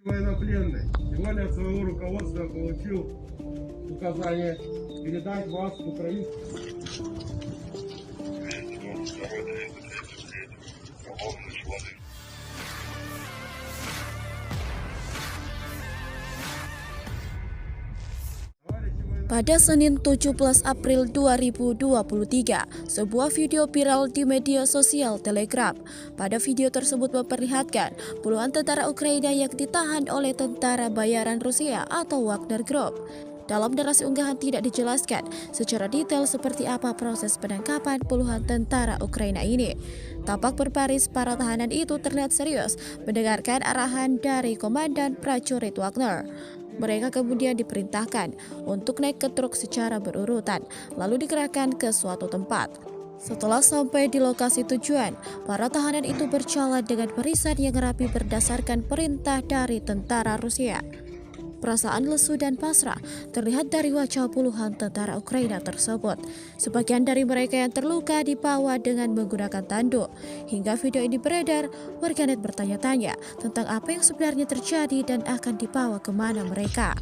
Военнопленный. Сегодня от своего руководства получил указание передать вас в Украину. Pada Senin 17 April 2023, sebuah video viral di media sosial Telegram. Pada video tersebut memperlihatkan puluhan tentara Ukraina yang ditahan oleh tentara bayaran Rusia atau Wagner Group. Dalam narasi unggahan tidak dijelaskan secara detail seperti apa proses penangkapan puluhan tentara Ukraina ini. Tampak berbaris para tahanan itu terlihat serius mendengarkan arahan dari Komandan Prajurit Wagner. Mereka kemudian diperintahkan untuk naik ke truk secara berurutan, lalu dikerahkan ke suatu tempat. Setelah sampai di lokasi tujuan, para tahanan itu berjalan dengan barisan yang rapi berdasarkan perintah dari tentara Rusia. Perasaan lesu dan pasrah terlihat dari wajah puluhan tentara Ukraina tersebut. Sebagian dari mereka yang terluka dibawa dengan menggunakan tanduk. Hingga video ini beredar, warganet bertanya-tanya tentang apa yang sebenarnya terjadi dan akan dibawa kemana mereka.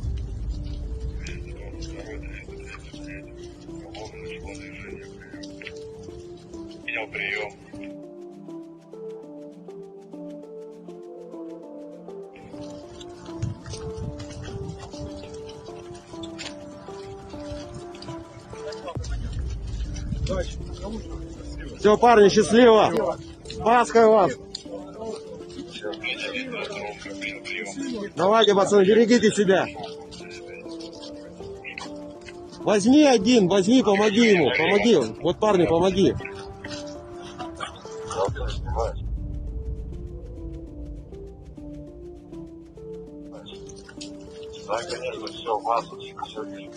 Все, парни, счастливо! Пасхой вас! Давайте, пацаны, берегите себя! Возьми один, возьми, помоги ему, помоги. Вот, парни, помоги. Да, конечно, все, вас все.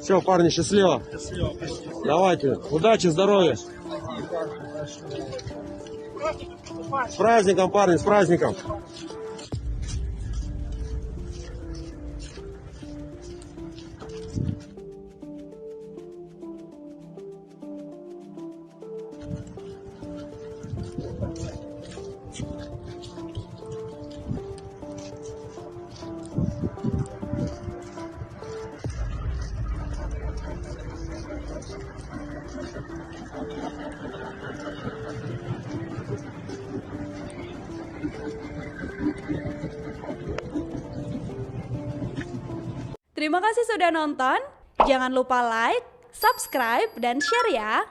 Все, парни, счастливо. Давайте, удачи, здоровья. С праздником, парни, с праздником. Terima kasih sudah nonton. Jangan lupa like, subscribe, dan share ya.